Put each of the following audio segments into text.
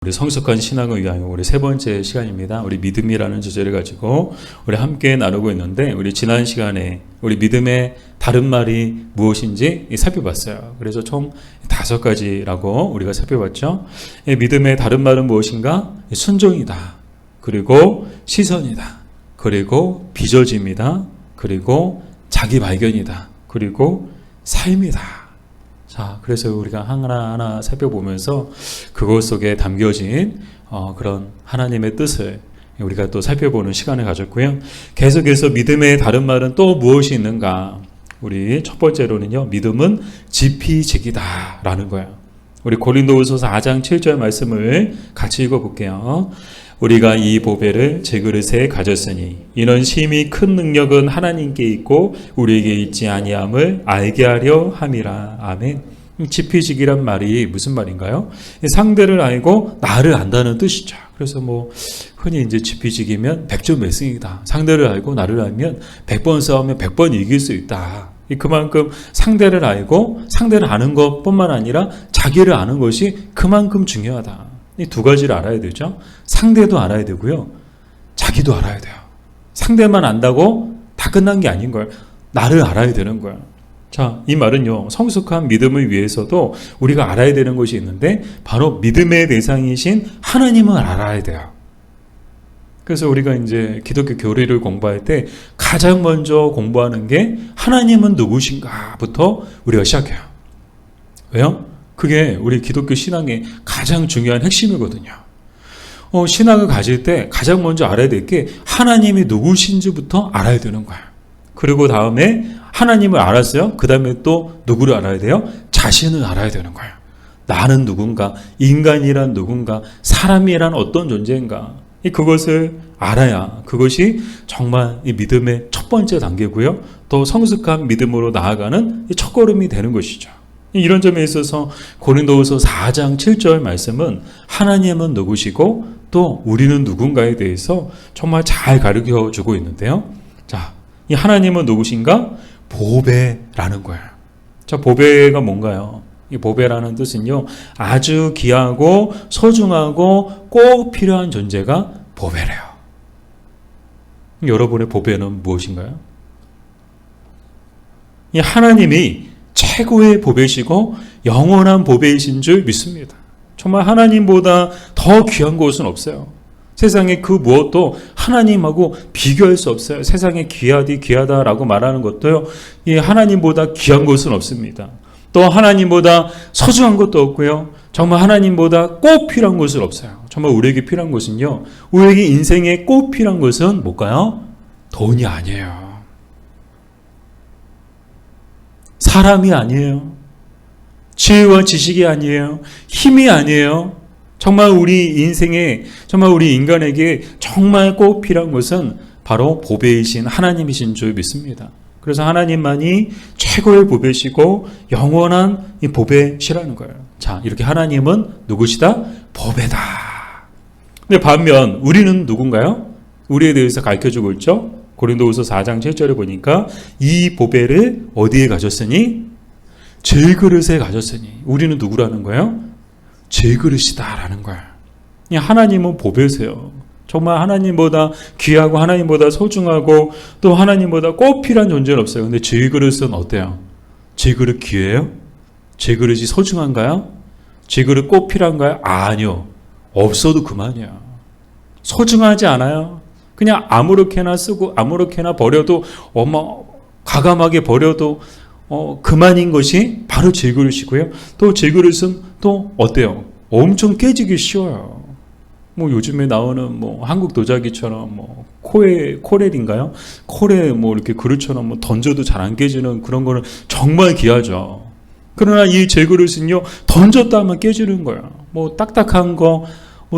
우리 성숙한 신앙을 위하여 우리 세 번째 시간입니다. 우리 믿음이라는 주제를 가지고 우리 함께 나누고 있는데, 우리 지난 시간에 우리 믿음의 다른 말이 무엇인지 살펴봤어요. 그래서 총 5가지라고 우리가 살펴봤죠. 믿음의 다른 말은 무엇인가? 순종이다. 그리고 시선이다. 그리고 빚어짐이다. 그리고 자기 발견이다. 그리고 삶이다. 자, 그래서 우리가 하나하나 살펴보면서 그것 속에 담겨진 그런 하나님의 뜻을 우리가 또 살펴보는 시간을 가졌고요. 계속해서 믿음의 다른 말은 또 무엇이 있는가? 우리 첫 번째로는요, 믿음은 지피지기다 라는 거예요. 우리 고린도후서 4장 7절 말씀을 같이 읽어볼게요. 우리가 이 보배를 제 그릇에 가졌으니 이는 심히 큰 능력은 하나님께 있고 우리에게 있지 아니함을 알게 하려 함이라. 아멘. 지피지기란 말이 무슨 말인가요? 상대를 알고 나를 안다는 뜻이죠. 그래서 흔히 이제 지피지기면 100점 매승이다. 상대를 알고 나를 알면 100번 싸우면 100번 이길 수 있다. 그만큼 상대를 알고 상대를 아는 것뿐만 아니라 자기를 아는 것이 그만큼 중요하다. 이 2가지를 알아야 되죠. 상대도 알아야 되고요. 자기도 알아야 돼요. 상대만 안다고 다 끝난 게 아닌 거예요. 나를 알아야 되는 거예요. 자, 이 말은요, 성숙한 믿음을 위해서도 우리가 알아야 되는 것이 있는데, 바로 믿음의 대상이신 하나님을 알아야 돼요. 그래서 우리가 이제 기독교 교리를 공부할 때 가장 먼저 공부하는 게 하나님은 누구신가부터 우리가 시작해요. 왜요? 그게 우리 기독교 신앙의 가장 중요한 핵심이거든요. 신앙을 가질 때 가장 먼저 알아야 될 게 하나님이 누구신지부터 알아야 되는 거예요. 그리고 다음에 하나님을 알았어요. 그 다음에 또 누구를 알아야 돼요? 자신을 알아야 되는 거예요. 나는 누군가, 인간이란 누군가, 사람이란 어떤 존재인가, 그것을 알아야 그것이 정말 이 믿음의 첫 번째 단계고요. 또 성숙한 믿음으로 나아가는 이 첫걸음이 되는 것이죠. 이런 점에 있어서 고린도후서 4장 7절 말씀은 하나님은 누구시고 또 우리는 누군가에 대해서 정말 잘 가르쳐주고 있는데요. 자, 이 하나님은 누구신가? 보배라는 거예요. 자, 보배가 뭔가요? 이 보배라는 뜻은요, 아주 귀하고 소중하고 꼭 필요한 존재가 보배래요. 여러분의 보배는 무엇인가요? 이 하나님이 최고의 보배시고 영원한 보배이신 줄 믿습니다. 정말 하나님보다 더 귀한 것은 없어요. 세상에 그 무엇도 하나님하고 비교할 수 없어요. 세상에 귀하다라고 말하는 것도요, 이 하나님보다 귀한 것은 없습니다. 또 하나님보다 소중한 것도 없고요. 정말 하나님보다 꼭 필요한 것은 없어요. 정말 우리에게 필요한 것은요, 우리에게 인생에 꼭 필요한 것은 뭘까요? 돈이 아니에요. 사람이 아니에요. 지혜와 지식이 아니에요. 힘이 아니에요. 정말 우리 인생에, 정말 우리 인간에게 정말 꼭 필요한 것은 바로 보배이신 하나님이신 줄 믿습니다. 그래서 하나님만이 최고의 보배시고 영원한 이 보배시라는 거예요. 자, 이렇게 하나님은 누구시다? 보배다. 근데 반면 우리는 누군가요? 우리에 대해서 가르쳐주고 있죠. 고린도후서 4장 7절에 보니까 이 보배를 어디에 가졌으니? 제 그릇에 가졌으니. 우리는 누구라는 거예요? 제 그릇이다라는 거예요. 하나님은 보배세요. 정말 하나님보다 귀하고 하나님보다 소중하고 또 하나님보다 꼭 필요한 존재는 없어요. 근데 제 그릇은 어때요? 제 그릇 귀해요? 제 그릇이 소중한가요? 제 그릇 꼭 필요한가요? 아니요. 없어도 그만이야. 소중하지 않아요. 그냥 아무렇게나 쓰고 아무렇게나 버려도 과감하게 버려도 그만인 것이 바로 제 그릇이고요. 또 제 그릇은 또 어때요? 엄청 깨지기 쉬워요. 요즘에 나오는 한국 도자기처럼 코렐인가요? 코레 이렇게 그릇처럼 던져도 잘 안 깨지는 그런 거는 정말 귀하죠. 그러나 이 제 그릇은요, 던졌다 하면 깨지는 거예요. 딱딱한 거,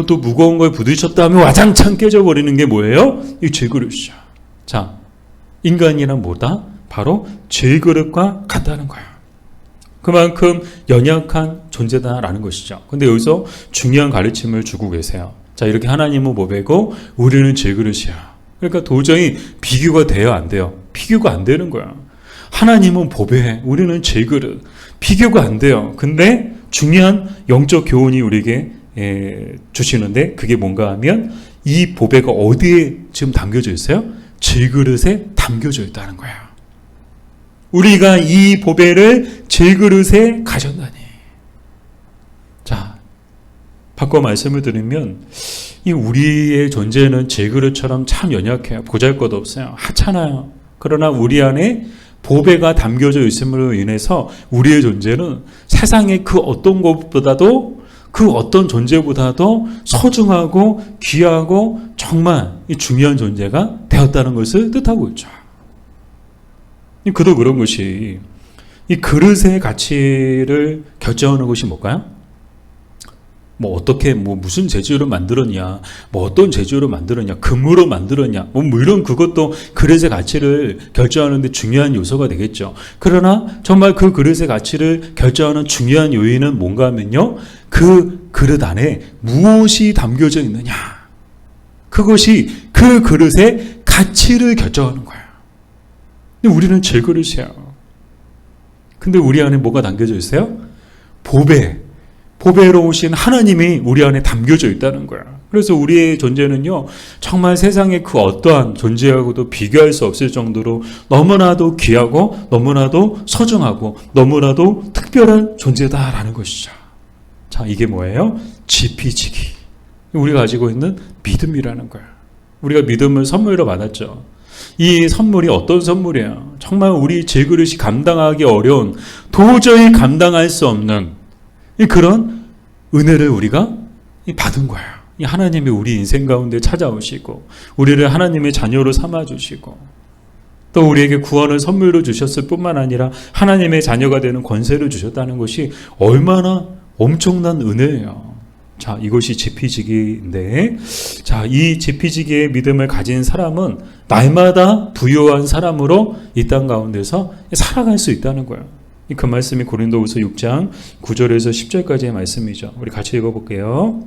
또 무거운 거에 부딪혔다 하면 와장창 깨져버리는 게 뭐예요? 이 제 그릇이죠. 자, 인간이란 뭐다? 바로 제 그릇과 같다는 거예요. 그만큼 연약한 존재다라는 것이죠. 근데 여기서 중요한 가르침을 주고 계세요. 자, 이렇게 하나님은 보배고 우리는 제 그릇이야. 그러니까 도저히 비교가 돼요, 안 돼요? 비교가 안 되는 거야. 하나님은 보배, 우리는 제 그릇. 비교가 안 돼요. 근데 중요한 영적 교훈이 우리에게 주시는데 그게 뭔가 하면 이 보배가 어디에 지금 담겨져 있어요? 질그릇에 담겨져 있다는 거예요. 우리가 이 보배를 질그릇에 가졌나니. 자, 바꿔 말씀을 드리면 이 우리의 존재는 질그릇처럼 참 연약해요. 보잘것없어요. 하찮아요. 그러나 우리 안에 보배가 담겨져 있음으로 인해서 우리의 존재는 세상의 그 어떤 것보다도 그 어떤 존재보다도 소중하고 귀하고 정말 중요한 존재가 되었다는 것을 뜻하고 있죠. 그도 그런 것이 이 그릇의 가치를 결정하는 것이 뭘까요? 뭐 어떻게 뭐 무슨 재질로 만들었냐, 뭐 어떤 재질로 만들었냐, 금으로 만들었냐, 뭐 이런 그것도 그릇의 가치를 결정하는 데 중요한 요소가 되겠죠. 그러나 정말 그 그릇의 가치를 결정하는 중요한 요인은 뭔가 하면요, 그 그릇 안에 무엇이 담겨져 있느냐, 그것이 그 그릇의 가치를 결정하는 거예요. 근데 우리는 질그릇이에요. 근데 우리 안에 뭐가 담겨져 있어요? 보배로 오신 하나님이 우리 안에 담겨져 있다는 거야. 그래서 우리의 존재는요, 정말 세상의 그 어떠한 존재하고도 비교할 수 없을 정도로 너무나도 귀하고 너무나도 소중하고 너무나도 특별한 존재다라는 것이죠. 자, 이게 뭐예요? 지피지기. 우리가 가지고 있는 믿음이라는 거야. 우리가 믿음을 선물로 받았죠. 이 선물이 어떤 선물이에요? 정말 우리 질그릇이 감당하기 어려운, 도저히 감당할 수 없는 그런 은혜를 우리가 받은 거예요. 하나님이 우리 인생 가운데 찾아오시고 우리를 하나님의 자녀로 삼아주시고 또 우리에게 구원을 선물로 주셨을 뿐만 아니라 하나님의 자녀가 되는 권세를 주셨다는 것이 얼마나 엄청난 은혜예요. 자, 이것이 지피지기인데, 자, 이 지피지기의 믿음을 가진 사람은 날마다 부유한 사람으로 이 땅 가운데서 살아갈 수 있다는 거예요. 그 말씀이 고린도후서 6장 9절에서 10절까지의 말씀이죠. 우리 같이 읽어볼게요.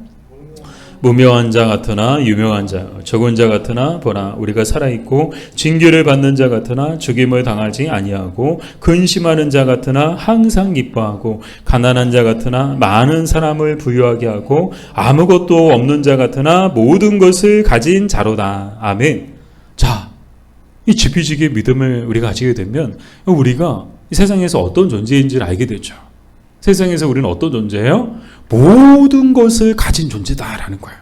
무명한 자 같으나 유명한 자, 적은 자 같으나 보라 우리가 살아있고 징계를 받는 자 같으나 죽임을 당하지 아니하고 근심하는 자 같으나 항상 기뻐하고 가난한 자 같으나 많은 사람을 부유하게 하고 아무것도 없는 자 같으나 모든 것을 가진 자로다. 아멘. 자, 이 지피지기의 믿음을 우리가 가지게 되면 우리가 이 세상에서 어떤 존재인지를 알게 되죠. 세상에서 우리는 어떤 존재예요? 모든 것을 가진 존재다라는 거예요.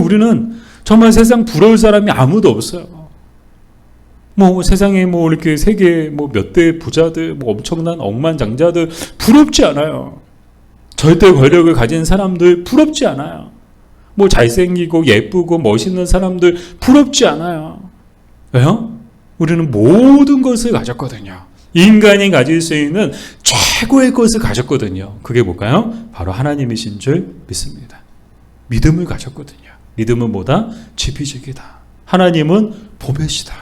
우리는 정말 세상 부러울 사람이 아무도 없어요. 뭐 세상에 뭐 이렇게 세계 뭐 몇 대 부자들, 뭐 엄청난 억만장자들 부럽지 않아요. 절대 권력을 가진 사람들 부럽지 않아요. 뭐 잘생기고 예쁘고 멋있는 사람들 부럽지 않아요. 왜요? 우리는 모든 것을 가졌거든요. 인간이 가질 수 있는 최고의 것을 가졌거든요. 그게 뭘까요? 바로 하나님이신 줄 믿습니다. 믿음을 가졌거든요. 믿음은 뭐다? 지피지기다. 하나님은 보배시다.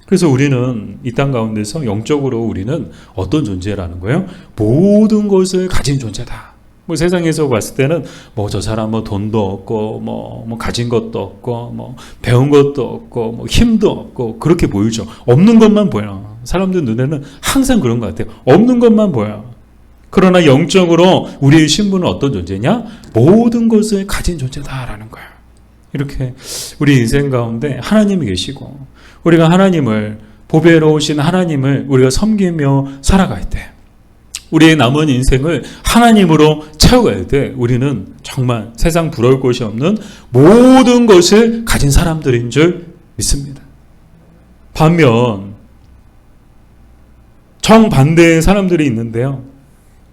그래서 우리는 이 땅 가운데서 영적으로 우리는 어떤 존재라는 거예요? 모든 것을 가진 존재다. 뭐 세상에서 봤을 때는 뭐 저 사람은 돈도 없고 뭐 가진 것도 없고 뭐 배운 것도 없고 뭐 힘도 없고 그렇게 보이죠. 없는 것만 보여. 사람들 눈에는 항상 그런 것 같아요. 없는 것만 보여. 그러나 영적으로 우리의 신분은 어떤 존재냐? 모든 것을 가진 존재다라는 거예요. 이렇게 우리 인생 가운데 하나님이 계시고 우리가 하나님을 보배로우신 하나님을 우리가 섬기며 살아갈 때 우리의 남은 인생을 하나님으로 채워갈 때 우리는 정말 세상 부러울 것이 없는 모든 것을 가진 사람들인 줄 믿습니다. 반면 정반대의 사람들이 있는데요.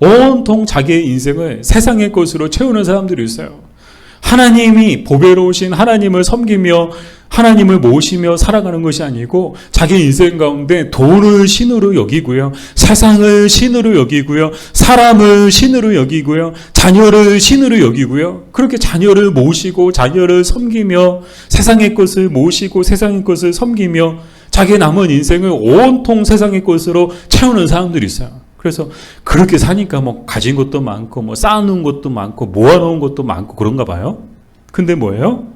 온통 자기의 인생을 세상의 것으로 채우는 사람들이 있어요. 하나님이 보배로우신 하나님을 섬기며 하나님을 모시며 살아가는 것이 아니고 자기 인생 가운데 돈을 신으로 여기고요. 세상을 신으로 여기고요. 사람을 신으로 여기고요. 자녀를 신으로 여기고요. 그렇게 자녀를 모시고 자녀를 섬기며 세상의 것을 모시고 세상의 것을 섬기며 자기 남은 인생을 온통 세상의 것으로 채우는 사람들이 있어요. 그래서 그렇게 사니까 뭐 가진 것도 많고 뭐 쌓아놓은 것도 많고 모아놓은 것도 많고 그런가 봐요. 근데 뭐예요?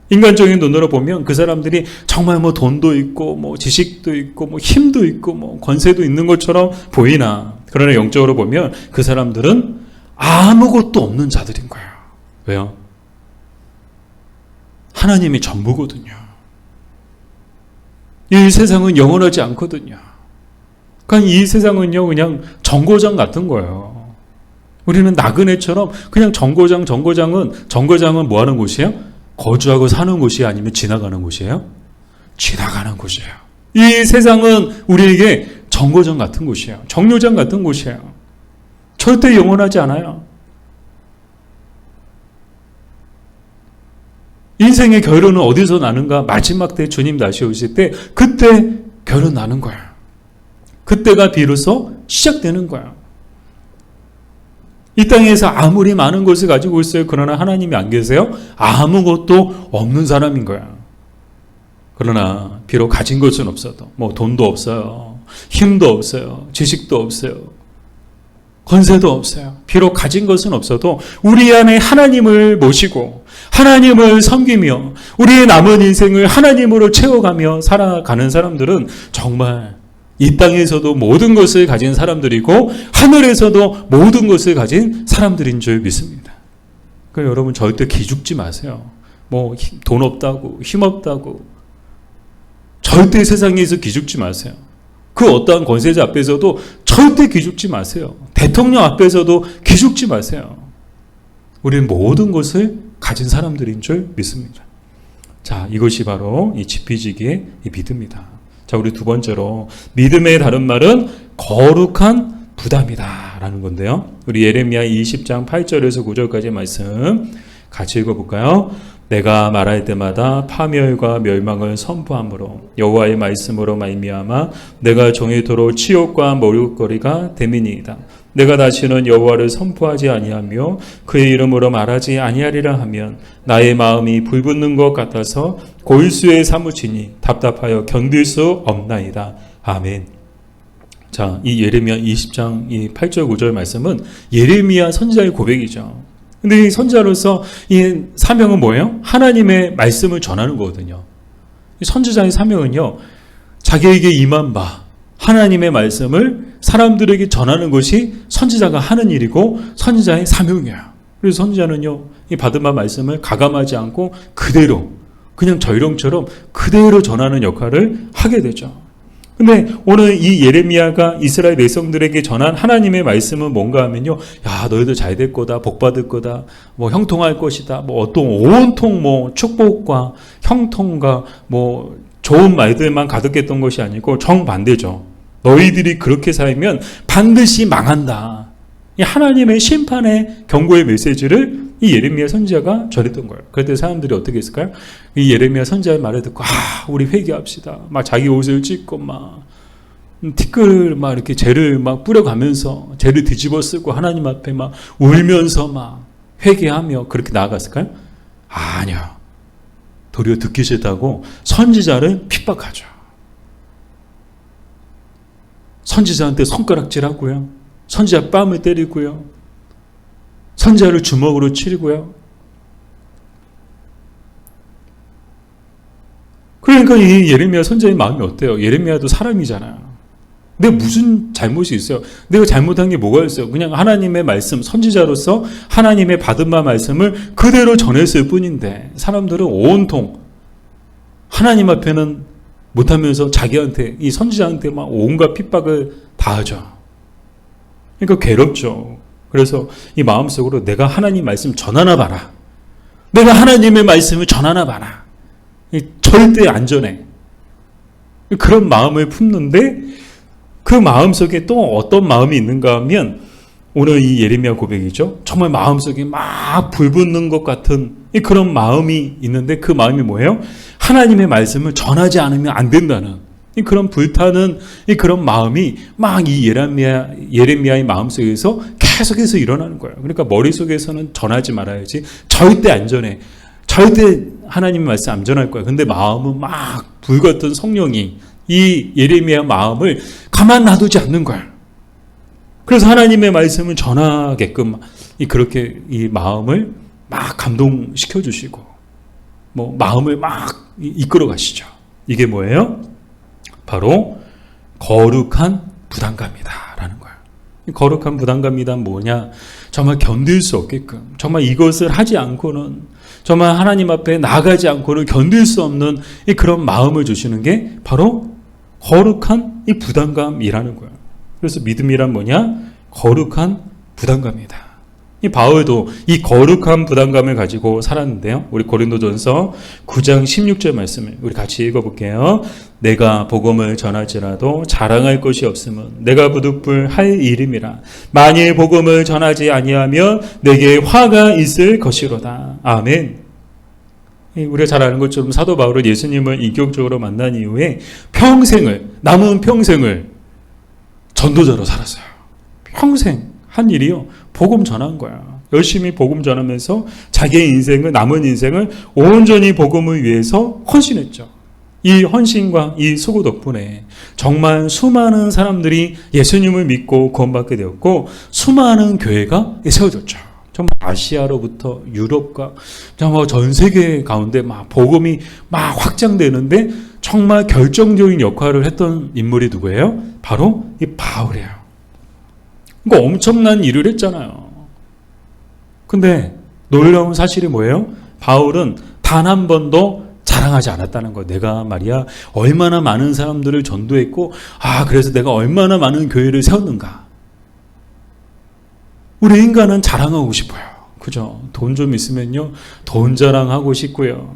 인간적인 눈으로 보면 그 사람들이 정말 뭐 돈도 있고 뭐 지식도 있고 뭐 힘도 있고 뭐 권세도 있는 것처럼 보이나. 그러나 영적으로 보면 그 사람들은 아무것도 없는 자들인 거예요. 왜요? 하나님이 전부거든요. 이 세상은 영원하지 않거든요. 그러니까 이 세상은요, 그냥 정거장 같은 거예요. 우리는 나그네처럼 그냥 정거장은 뭐 하는 곳이에요? 거주하고 사는 곳이 아니면 지나가는 곳이에요? 지나가는 곳이에요. 이 세상은 우리에게 정거장 같은 곳이에요. 정류장 같은 곳이에요. 절대 영원하지 않아요. 인생의 결론은 어디서 나는가? 마지막 때 주님 다시 오실 때 그때 결론 나는 거예요. 그때가 비로소 시작되는 거예요. 이 땅에서 아무리 많은 것을 가지고 있어요. 그러나 하나님이 안 계세요? 아무것도 없는 사람인 거예요. 그러나 비록 가진 것은 없어도 뭐 돈도 없어요. 힘도 없어요. 지식도 없어요. 권세도 없어요. 비록 가진 것은 없어도 우리 안에 하나님을 모시고 하나님을 섬기며 우리의 남은 인생을 하나님으로 채워가며 살아가는 사람들은 정말 이 땅에서도 모든 것을 가진 사람들이고 하늘에서도 모든 것을 가진 사람들인 줄 믿습니다. 그러니까 여러분 절대 기죽지 마세요. 뭐 돈 없다고 힘 없다고 절대 세상에서 기죽지 마세요. 그 어떠한 권세자 앞에서도 절대 기죽지 마세요. 대통령 앞에서도 기죽지 마세요. 우리는 모든 것을 가진 사람들인 줄 믿습니다. 자, 이것이 바로 이 지피지기의 이 믿음이다. 자, 우리 두 번째로 믿음의 다른 말은 거룩한 부담이다 라는 건데요. 우리 예레미야 20장 8절에서 9절까지 말씀 같이 읽어볼까요? 내가 말할 때마다 파멸과 멸망을 선포함으로 여호와의 말씀으로 말미암아 내가 종일토록 치욕과 모욕거리가 됨이니이다. 내가 다시는 여호와를 선포하지 아니하며 그의 이름으로 말하지 아니하리라 하면 나의 마음이 불붙는 것 같아서 골수에 사무치니 답답하여 견딜 수 없나이다. 아멘. 자, 이 예레미야 20장 이 8절 9절 말씀은 예레미야 선지자의 고백이죠. 근데 이 선지자로서 이 사명은 뭐예요? 하나님의 말씀을 전하는 거거든요. 이 선지자의 사명은요, 자기에게 임한 바 하나님의 말씀을 사람들에게 전하는 것이 선지자가 하는 일이고 선지자의 사명이에요. 그래서 선지자는요, 이 받은 바 말씀을 가감하지 않고 그대로 그냥 전령처럼 그대로 전하는 역할을 하게 되죠. 근데 오늘 이 예레미야가 이스라엘 백성들에게 전한 하나님의 말씀은 뭔가 하면요, 야, 너희들 잘 될 거다, 복 받을 거다, 뭐 형통할 것이다, 뭐 어떤 온통 뭐 축복과 형통과 뭐 좋은 말들만 가득했던 것이 아니고 정반대죠. 너희들이 그렇게 살면 반드시 망한다. 이 하나님의 심판의 경고의 메시지를 이 예레미야 선지자가 전했던 거예요. 그때 사람들이 어떻게 했을까요? 이 예레미야 선지자의 말을 듣고 우리 회개합시다. 막 자기 옷을 찢고 막 티끌 막 이렇게 죄를 막 뿌려가면서 죄를 뒤집어 쓰고 하나님 앞에 막 울면서 막 회개하며 그렇게 나아갔을까요? 아니요. 도리어 듣기 싫다고 선지자를 핍박하죠. 선지자한테 손가락질하고요. 선지자 뺨을 때리고요. 선지자를 주먹으로 치고요. 그러니까 이 예레미야 선지자의 마음이 어때요? 예레미야도 사람이잖아요. 내가 무슨 잘못이 있어요? 내가 잘못한 게 뭐가 있어요? 그냥 하나님의 말씀, 선지자로서 하나님의 받은 바 말씀을 그대로 전했을 뿐인데 사람들은 온통 하나님 앞에는 못하면서 자기한테, 이 선지자한테 막 온갖 핍박을 다 하죠. 그러니까 괴롭죠. 그래서 이 마음속으로 내가 하나님 말씀 전하나 봐라. 내가 하나님의 말씀을 전하나 봐라. 절대 안전해. 그런 마음을 품는데 그 마음속에 또 어떤 마음이 있는가 하면 오늘 이 예레미야 고백이죠. 정말 마음속에 막 불붙는 것 같은 그런 마음이 있는데 그 마음이 뭐예요? 하나님의 말씀을 전하지 않으면 안 된다는 그런 불타는 그런 마음이 막 이 예레미야의 마음속에서 계속해서 일어나는 거예요. 그러니까 머릿속에서는 전하지 말아야지. 절대 안전해. 절대 하나님의 말씀 안전할 거야. 근데 마음은 막 불같은 성령이 이 예레미야 마음을 가만 놔두지 않는 거야. 그래서 하나님의 말씀을 전하게끔 그렇게 이 마음을 막 감동시켜 주시고 뭐 마음을 막 이끌어 가시죠. 이게 뭐예요? 바로 거룩한 부담감이다라는 거예요. 거룩한 부담감이란 뭐냐? 정말 견딜 수 없게끔, 정말 이것을 하지 않고는, 정말 하나님 앞에 나가지 않고는 견딜 수 없는 이 그런 마음을 주시는 게 바로 거룩한 이 부담감이라는 거예요. 그래서 믿음이란 뭐냐? 거룩한 부담감이다. 이 바울도 이 거룩한 부담감을 가지고 살았는데요. 우리 고린도전서 9장 16절 말씀을 우리 같이 읽어볼게요. 내가 복음을 전할지라도 자랑할 것이 없음은 내가 부득불 할 일임이라. 만일 복음을 전하지 아니하면 내게 화가 있을 것이로다. 아멘. 우리가 잘 아는 것처럼 사도 바울은 예수님을 인격적으로 만난 이후에 남은 평생을 전도자로 살았어요. 평생 한 일이요. 복음 전한 거야. 열심히 복음 전하면서 자기의 남은 인생을 온전히 복음을 위해서 헌신했죠. 이 헌신과 이 수고 덕분에 정말 수많은 사람들이 예수님을 믿고 구원받게 되었고 수많은 교회가 세워졌죠. 정말 아시아로부터 유럽과 정말 전 세계 가운데 막 복음이 막 확장되는데 정말 결정적인 역할을 했던 인물이 누구예요? 바로 이 바울이에요. 그러니까 엄청난 일을 했잖아요. 근데 놀라운 사실이 뭐예요? 바울은 단 한 번도 자랑하지 않았다는 거. 내가 말이야 얼마나 많은 사람들을 전도했고 그래서 내가 얼마나 많은 교회를 세웠는가. 우리 인간은 자랑하고 싶어요. 그죠? 돈 좀 있으면요 돈 자랑하고 싶고요.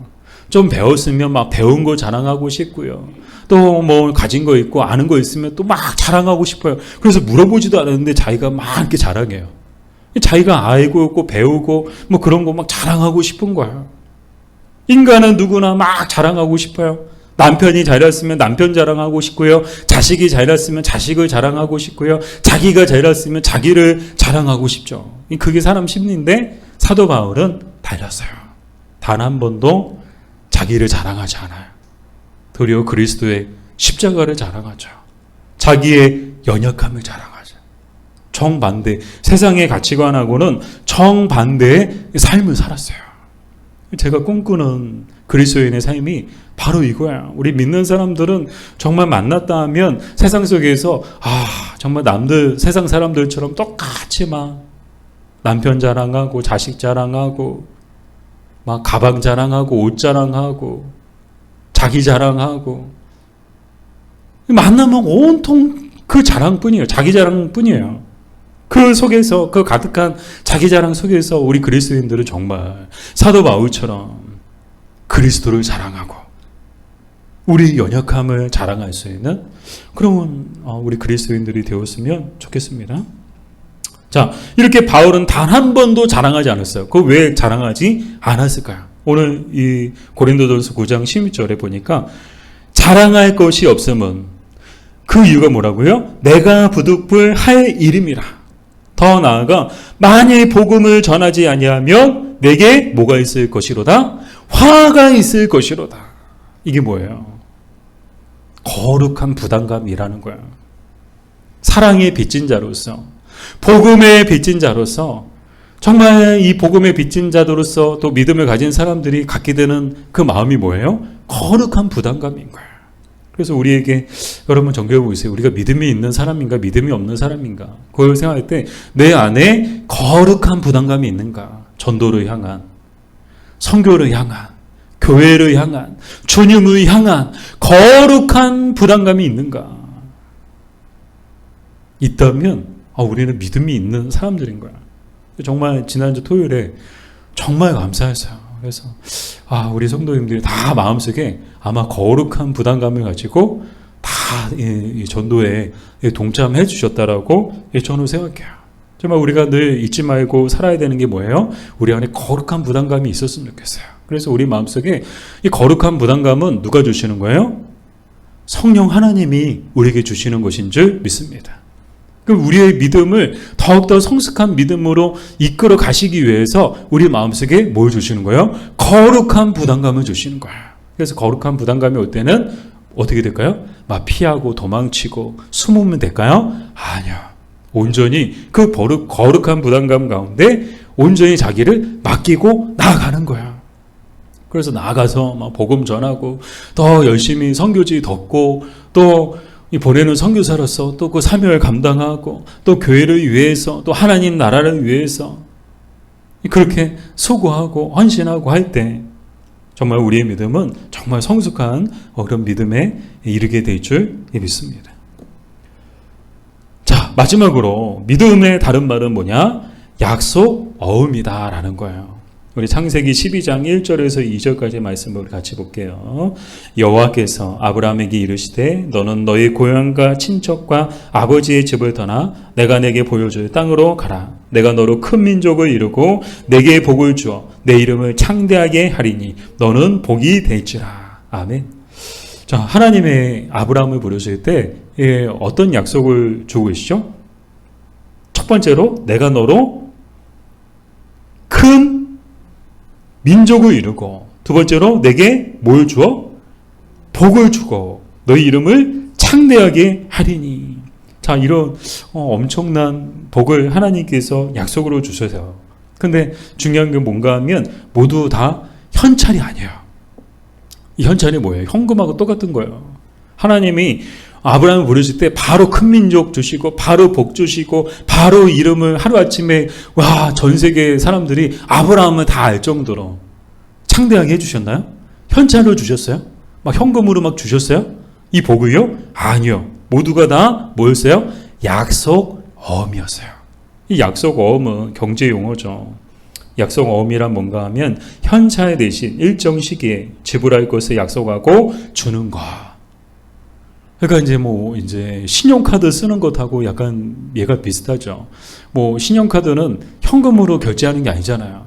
좀 배웠으면 막 배운 거 자랑하고 싶고요. 또 뭐 가진 거 있고 아는 거 있으면 또 막 자랑하고 싶어요. 그래서 물어보지도 않았는데 자기가 막 이렇게 자랑해요. 자기가 알고 있고 배우고 뭐 그런 거 막 자랑하고 싶은 거예요. 인간은 누구나 막 자랑하고 싶어요. 남편이 잘났으면 남편 자랑하고 싶고요. 자식이 잘났으면 자식을 자랑하고 싶고요. 자기가 잘났으면 자기를 자랑하고 싶죠. 그게 사람 심리인데 사도 바울은 달랐어요. 단 한 번도 자기를 자랑하지 않아요. 도리어 그리스도의 십자가를 자랑하죠. 자기의 연약함을 자랑하죠. 정반대, 세상의 가치관하고는 정반대의 삶을 살았어요. 제가 꿈꾸는 그리스도인의 삶이 바로 이거야. 우리 믿는 사람들은 정말 만났다 하면 세상 속에서 정말 세상 사람들처럼 똑같이 막 남편 자랑하고 자식 자랑하고 막 가방 자랑하고 옷 자랑하고 자기 자랑하고 만나면 온통 그 자랑뿐이에요. 자기 자랑뿐이에요. 그 속에서 그 가득한 자기 자랑 속에서 우리 그리스도인들은 정말 사도 바울처럼 그리스도를 자랑하고 우리 연약함을 자랑할 수 있는 그런 우리 그리스도인들이 되었으면 좋겠습니다. 자, 이렇게 바울은 단 한 번도 자랑하지 않았어요. 그 왜 자랑하지 않았을까요? 오늘 이 고린도전서 9장 16절에 보니까 자랑할 것이 없음은 그 이유가 뭐라고요? 내가 부득불 할 일임이라. 더 나아가 만일 복음을 전하지 아니하면 내게 뭐가 있을 것이로다? 화가 있을 것이로다. 이게 뭐예요? 거룩한 부담감이라는 거야. 사랑의 빚진 자로서, 복음의 빚진 자로서, 정말 이 복음의 빚진 자로서 또 믿음을 가진 사람들이 갖게 되는 그 마음이 뭐예요? 거룩한 부담감인 거예요. 그래서 우리에게 여러분 정교해 보세요. 우리가 믿음이 있는 사람인가 믿음이 없는 사람인가 그걸 생각할 때 내 안에 거룩한 부담감이 있는가. 전도를 향한, 선교를 향한, 교회를 향한, 주님을 향한 거룩한 부담감이 있는가. 있다면 우리는 믿음이 있는 사람들인 거야. 정말 지난주 토요일에 정말 감사했어요. 그래서 우리 성도님들이 다 마음속에 아마 거룩한 부담감을 가지고 다 이 전도에 동참해 주셨다라고 저는 생각해요. 정말 우리가 늘 잊지 말고 살아야 되는 게 뭐예요? 우리 안에 거룩한 부담감이 있었으면 좋겠어요. 그래서 우리 마음속에 이 거룩한 부담감은 누가 주시는 거예요? 성령 하나님이 우리에게 주시는 것인 줄 믿습니다. 우리의 믿음을 더욱더 성숙한 믿음으로 이끌어 가시기 위해서 우리 마음속에 뭘 주시는 거예요? 거룩한 부담감을 주시는 거예요. 그래서 거룩한 부담감이 올 때는 어떻게 될까요? 막 피하고 도망치고 숨으면 될까요? 아니요. 온전히 그 거룩한 부담감 가운데 온전히 자기를 맡기고 나아가는 거예요. 그래서 나아가서 막 복음 전하고 더 열심히 선교지 덮고 또 이 보내는 선교사로서 또 그 사명을 감당하고 또 교회를 위해서 또 하나님 나라를 위해서 그렇게 수고하고 헌신하고 할 때 정말 우리의 믿음은 정말 성숙한 그런 믿음에 이르게 될 줄 믿습니다. 자, 마지막으로 믿음의 다른 말은 뭐냐? 약속 어음이다 라는 거예요. 우리 창세기 12장 1절에서 2절까지 말씀을 같이 볼게요. 여호와께서 아브라함에게 이르시되 너는 너희 고향과 친척과 아버지의 집을 떠나 내가 내게 보여줄 땅으로 가라. 내가 너로 큰 민족을 이루고 내게 복을 주어 내 이름을 창대하게 하리니 너는 복이 될지라. 아멘. 자, 하나님의 아브라함을 부르실 때 어떤 약속을 주고 계시죠? 첫 번째로 내가 너로 큰 민족을 이루고, 두 번째로 내게 뭘 주어? 복을 주고 너희 이름을 창대하게 하리니. 자, 이런 엄청난 복을 하나님께서 약속으로 주셔서, 근데 중요한 게 뭔가 하면 모두 다 현찰이 아니에요. 이 현찰이 뭐예요? 현금하고 똑같은 거예요. 하나님이 아브라함을 부르실 때 바로 큰 민족 주시고 바로 복 주시고 바로 이름을 하루아침에 전 세계 사람들이 아브라함을 다 알 정도로 창대하게 해주셨나요? 현찰로 주셨어요? 막 현금으로 막 주셨어요? 이 복을요? 아니요. 모두가 다 뭐였어요? 약속 어음이었어요. 이 약속 어음은 경제 용어죠. 약속 어음이란 뭔가 하면 현찰 대신 일정 시기에 지불할 것을 약속하고 주는 거. 그러니까 이제 신용카드 쓰는 것하고 약간 얘가 비슷하죠. 신용카드는 현금으로 결제하는 게 아니잖아요.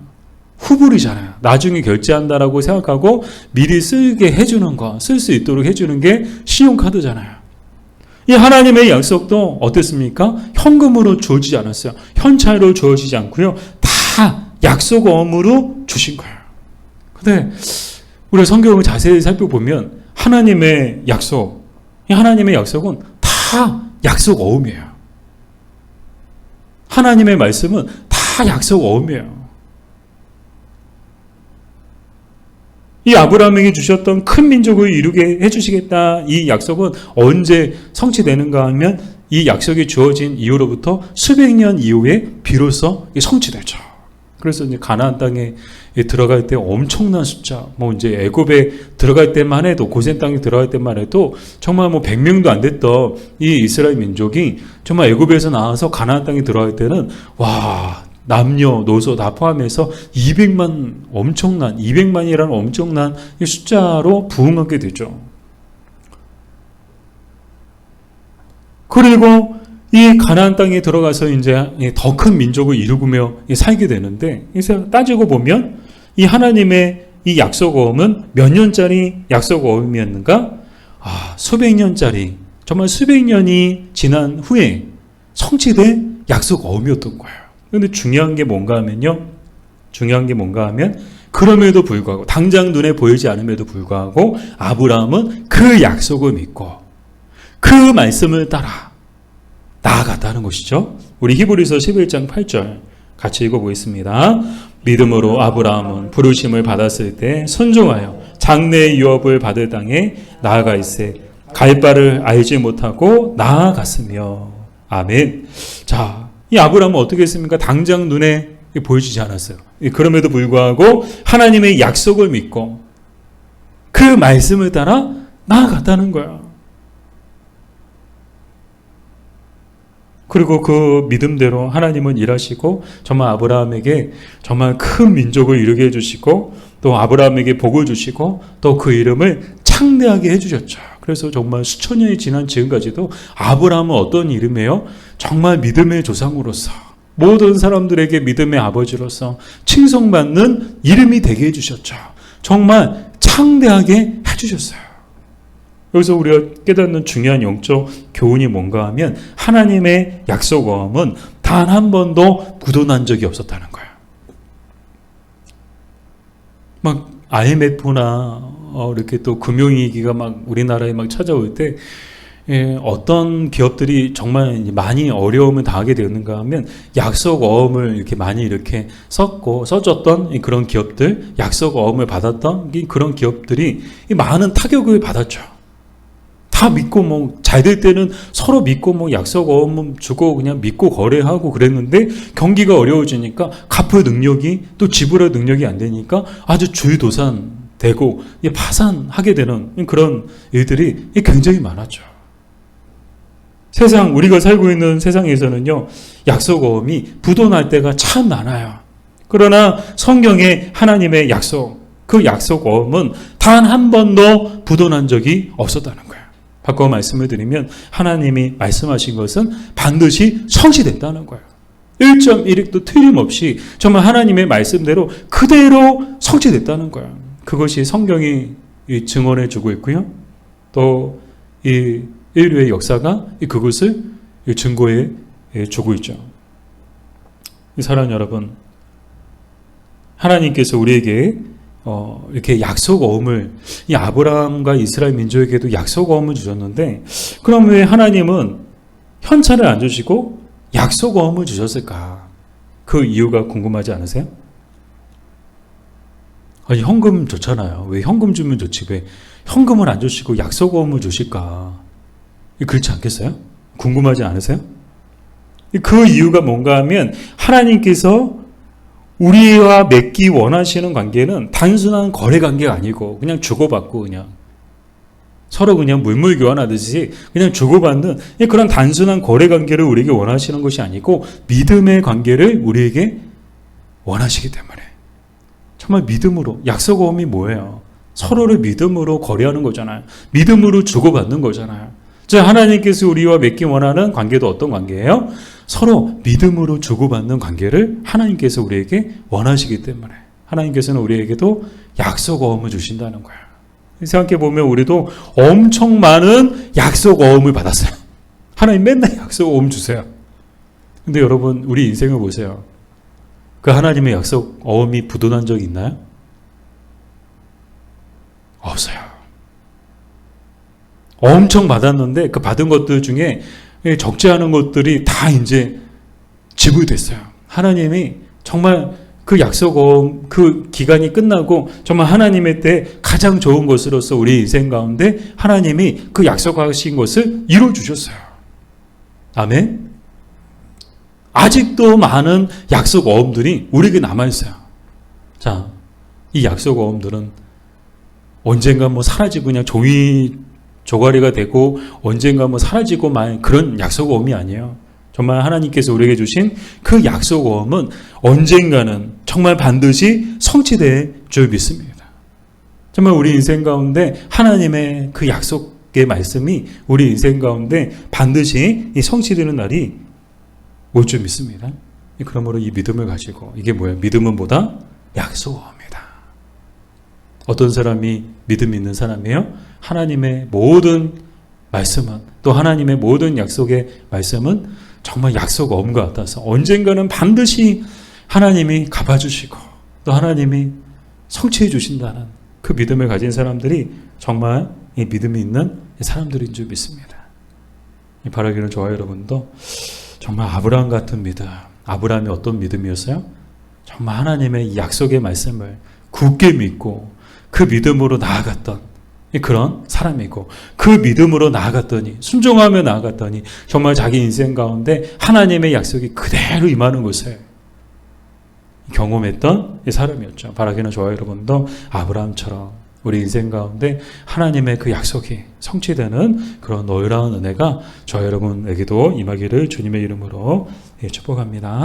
후불이잖아요. 나중에 결제한다라고 생각하고 미리 쓰게 해주는 거, 쓸 수 있도록 해주는 게 신용카드잖아요. 이 하나님의 약속도 어땠습니까? 현금으로 주어지지 않았어요. 현찰로 주어지지 않고요. 다 약속어음으로 주신 거예요. 근데 우리가 성경을 자세히 살펴보면 하나님의 약속, 이 하나님의 약속은 다 약속어음이에요. 하나님의 말씀은 다 약속어음이에요. 이 아브라함에게 주셨던 큰 민족을 이루게 해주시겠다. 이 약속은 언제 성취되는가 하면 이 약속이 주어진 이후로부터 수백 년 이후에 비로소 성취되죠. 그래서 이제 가나안 땅에 들어갈 때 엄청난 숫자, 이제 애굽에 들어갈 때만 해도, 고센 땅에 들어갈 때만 해도 정말 100명도 안 됐던 이 이스라엘 민족이 정말 애굽에서 나와서 가나안 땅에 들어갈 때는 남녀, 노소 다 포함해서 200만이라는 엄청난 숫자로 부응하게 되죠. 그리고 이 가나안 땅에 들어가서 이제 더 큰 민족을 이루며 살게 되는데, 그래서 따지고 보면 이 하나님의 이 약속어음은 몇 년짜리 약속어음이었는가? 수백 년짜리, 정말 수백 년이 지난 후에 성취된 약속어음이었던 거예요. 그런데 중요한 게 뭔가 하면 그럼에도 불구하고, 당장 눈에 보이지 않음에도 불구하고 아브라함은 그 약속을 믿고 그 말씀을 따라 나아갔다는 것이죠. 우리 히브리서 11장 8절 같이 읽어보겠습니다. 믿음으로 아브라함은 부르심을 받았을 때 순종하여 장래의 유업을 받을 땅에 나아가 있으 갈 바를 알지 못하고 나아갔으며. 아멘. 자, 이 아브라함은 어떻게 했습니까? 당장 눈에 보여지지 않았어요. 그럼에도 불구하고 하나님의 약속을 믿고 그 말씀을 따라 나아갔다는 거야. 그리고 그 믿음대로 하나님은 일하시고 정말 아브라함에게 정말 큰 민족을 이루게 해주시고 또 아브라함에게 복을 주시고 또 그 이름을 창대하게 해주셨죠. 그래서 정말 수천 년이 지난 지금까지도 아브라함은 어떤 이름이에요? 정말 믿음의 조상으로서 모든 사람들에게 믿음의 아버지로서 칭송받는 이름이 되게 해주셨죠. 정말 창대하게 해주셨어요. 여기서 우리가 깨닫는 중요한 영적 교훈이 뭔가 하면 하나님의 약속어음은 단 한 번도 부도난 적이 없었다는 거예요. 막 IMF나 이렇게 또 금융위기가 막 우리나라에 막 찾아올 때 어떤 기업들이 정말 많이 어려움을 당하게 되었는가 하면 약속어음을 이렇게 많이 이렇게 써줬던 그런 기업들, 약속어음을 받았던 그런 기업들이 많은 타격을 받았죠. 다 믿고 뭐 잘 될 때는 서로 믿고 뭐 약속 어음 주고 그냥 믿고 거래하고 그랬는데 경기가 어려워지니까 갚을 능력이 또 지불할 능력이 안 되니까 아주 주의도산되고 파산하게 되는 그런 일들이 굉장히 많았죠. 세상, 우리가 살고 있는 세상에서는요, 약속 어음이 부도날 때가 참 많아요. 그러나 성경의 하나님의 약속, 그 약속 어음은 단 한 번도 부도난 적이 없었다는 거예요. 바꿔 말씀을 드리면 하나님이 말씀하신 것은 반드시 성취됐다는 거예요. 1.1획도 틀림없이 정말 하나님의 말씀대로 그대로 성취됐다는 거예요. 그것이 성경이 증언해 주고 있고요. 또 이 인류의 역사가 그것을 증거해 주고 있죠. 사랑하는 여러분, 하나님께서 우리에게 이렇게 약속 어음을, 이 아브라함과 이스라엘 민족에게도 약속 어음을 주셨는데, 그럼 왜 하나님은 현찰을 안 주시고 약속 어음을 주셨을까? 그 이유가 궁금하지 않으세요? 아니, 현금 좋잖아요. 왜 현금 주면 좋지? 왜 현금을 안 주시고 약속 어음을 주실까? 그렇지 않겠어요? 궁금하지 않으세요? 그 이유가 뭔가 하면 하나님께서 우리와 맺기 원하시는 관계는 단순한 거래 관계가 아니고 그냥 주고받고 그냥 서로 그냥 물물 교환하듯이 그냥 주고받는 그런 단순한 거래 관계를 우리에게 원하시는 것이 아니고 믿음의 관계를 우리에게 원하시기 때문에 정말 믿음으로, 약속 어음이 뭐예요? 서로를 믿음으로 거래하는 거잖아요. 믿음으로 주고받는 거잖아요. 자, 하나님께서 우리와 맺기 원하는 관계도 어떤 관계예요? 서로 믿음으로 주고받는 관계를 하나님께서 우리에게 원하시기 때문에 하나님께서는 우리에게도 약속 어음을 주신다는 거예요. 생각해보면 우리도 엄청 많은 약속 어음을 받았어요. 하나님 맨날 약속 어음 주세요. 근데 여러분, 우리 인생을 보세요. 그 하나님의 약속 어음이 부도난 적이 있나요? 없어요. 엄청 받았는데 그 받은 것들 중에 적지 않은 것들이 다 이제 지불됐어요. 하나님이 정말 그 약속 그 기간이 끝나고 정말 하나님의 때 가장 좋은 것으로서 우리 인생 가운데 하나님이 그 약속하신 것을 이루어 주셨어요. 아멘. 아직도 많은 약속 어음들이 우리에게 남아 있어요. 자, 이 약속 어음들은 언젠가 뭐 사라지고 그냥 조가리가 되고 언젠가 뭐 사라지고 말 그런 약속 어음이 아니에요. 정말 하나님께서 우리에게 주신 그 약속 어음은 언젠가는 정말 반드시 성취될 줄 믿습니다. 정말 우리 인생 가운데 하나님의 그 약속의 말씀이 우리 인생 가운데 반드시 성취되는 날이 올 줄 믿습니다. 그러므로 이 믿음을 가지고, 이게 뭐예요? 믿음은 뭐다? 약속 어음이다. 어떤 사람이 믿음 있는 사람이에요? 하나님의 모든 말씀은, 또 하나님의 모든 약속의 말씀은 정말 약속 어음과 같아서 언젠가는 반드시 하나님이 갚아주시고 또 하나님이 성취해 주신다는 그 믿음을 가진 사람들이 정말 이 믿음이 있는 사람들인 줄 믿습니다. 바라기는 좋아요. 여러분도 정말 아브라함 같은 믿음, 아브라함이 어떤 믿음이었어요? 정말 하나님의 약속의 말씀을 굳게 믿고 그 믿음으로 나아갔던 그런 사람이고, 그 믿음으로 나아갔더니, 순종하며 나아갔더니 정말 자기 인생 가운데 하나님의 약속이 그대로 임하는 것을 경험했던 사람이었죠. 바라기는 좋아요. 여러분도 아브라함처럼 우리 인생 가운데 하나님의 그 약속이 성취되는 그런 놀라운 은혜가 저 여러분에게도 임하기를 주님의 이름으로 축복합니다.